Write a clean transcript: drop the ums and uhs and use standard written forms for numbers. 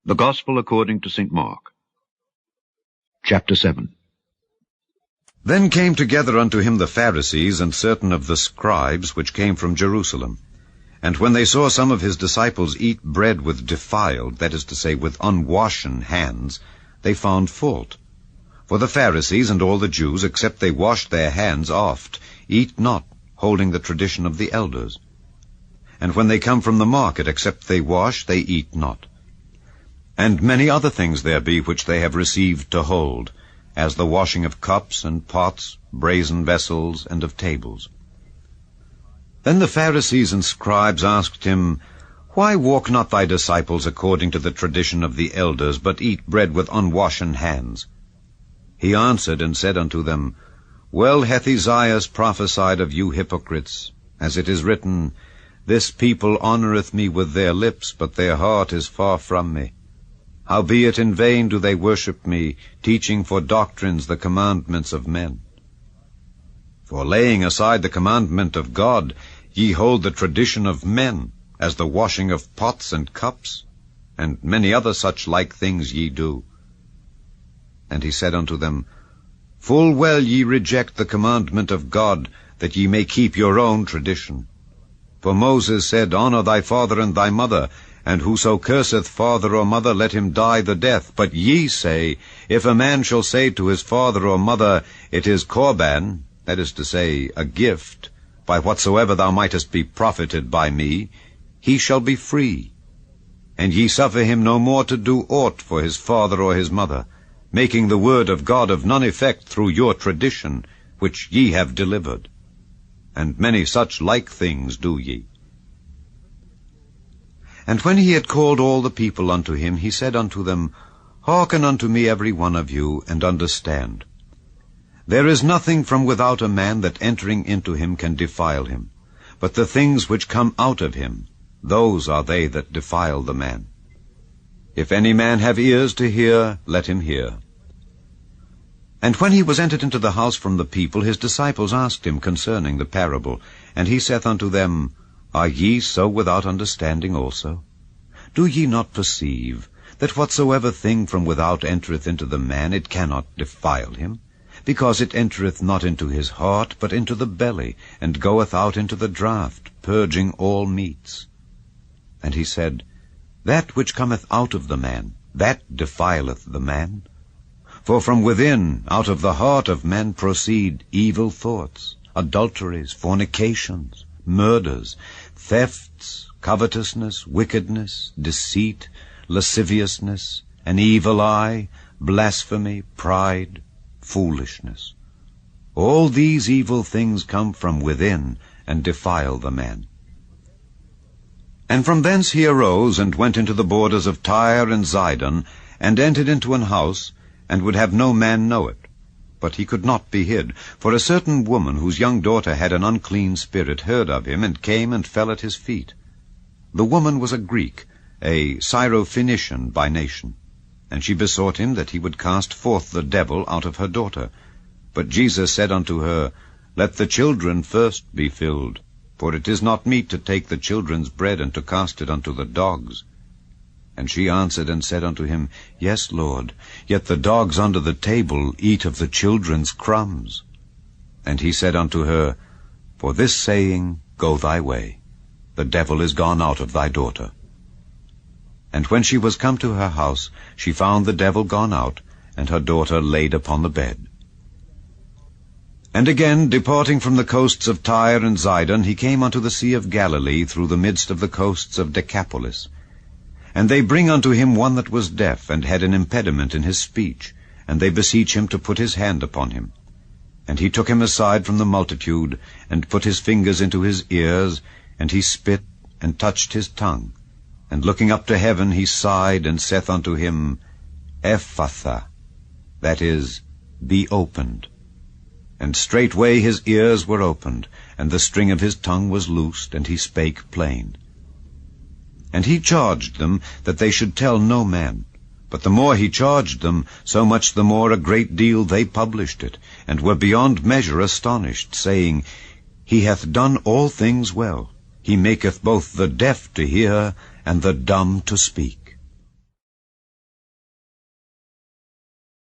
The Gospel according to St. Mark. Chapter 7. Then came together unto him the Pharisees and certain of the scribes which came from Jerusalem. And when they saw some of his disciples eat bread with defiled, that is to say, with unwashen hands, they found fault. For the Pharisees and all the Jews, except they wash their hands oft, eat not, holding the tradition of the elders. And when they come from the market, except they wash, they eat not. And many other things there be which they have received to hold, as the washing of cups and pots, brazen vessels, and of tables. Then the Pharisees and scribes asked him, Why walk not thy disciples according to the tradition of the elders, but eat bread with unwashen hands? He answered and said unto them, Well hath Esaias prophesied of you hypocrites, as it is written, This people honoureth me with their lips, but their heart is far from me. Howbeit in vain do they worship me, teaching for doctrines the commandments of men. For laying aside the commandment of God, ye hold the tradition of men, as the washing of pots and cups, and many other such like things ye do. And he said unto them, Full well ye reject the commandment of God, that ye may keep your own tradition. For Moses said, Honour thy father and thy mother, and whoso curseth father or mother, let him die the death. But ye say, If a man shall say to his father or mother, It is Korban, that is to say, a gift, by whatsoever thou mightest be profited by me, he shall be free. And ye suffer him no more to do aught for his father or his mother, making the word of God of none effect through your tradition, which ye have delivered. And many such like things do ye. And when he had called all the people unto him, he said unto them, Hearken unto me every one of you, and understand. There is nothing from without a man that entering into him can defile him, but the things which come out of him, those are they that defile the man. If any man have ears to hear, let him hear. And when he was entered into the house from the people, his disciples asked him concerning the parable. And he saith unto them, Are ye so without understanding also? Do ye not perceive that whatsoever thing from without entereth into the man, it cannot defile him? Because it entereth not into his heart, but into the belly, and goeth out into the draught, purging all meats. And he said, That which cometh out of the man, that defileth the man. For from within, out of the heart of men proceed evil thoughts, adulteries, fornications, murders, thefts, covetousness, wickedness, deceit, lasciviousness, an evil eye, blasphemy, pride, foolishness. All these evil things come from within, and defile the man. And from thence he arose, and went into the borders of Tyre and Zidon, and entered into an house, and would have no man know it. But he could not be hid. For a certain woman, whose young daughter had an unclean spirit, heard of him, and came and fell at his feet. The woman was a Greek, a Syrophoenician by nation. And she besought him that he would cast forth the devil out of her daughter. But Jesus said unto her, Let the children first be filled, for it is not meet to take the children's bread and to cast it unto the dogs. And she answered and said unto him, Yes, Lord, yet the dogs under the table eat of the children's crumbs. And he said unto her, For this saying, go thy way. The devil is gone out of thy daughter. And when she was come to her house, she found the devil gone out, and her daughter laid upon the bed. And again, departing from the coasts of Tyre and Zidon, he came unto the sea of Galilee through the midst of the coasts of Decapolis. And they bring unto him one that was deaf, and had an impediment in his speech, and they beseech him to put his hand upon him. And he took him aside from the multitude, and put his fingers into his ears, and he spit, and touched his tongue. And looking up to heaven, he sighed, and saith unto him, Ephphatha, that is, be opened. And straightway his ears were opened, and the string of his tongue was loosed, and he spake plain. And he charged them that they should tell no man. But the more he charged them, so much the more a great deal they published it, and were beyond measure astonished, saying, He hath done all things well. He maketh both the deaf to hear, and the dumb to speak.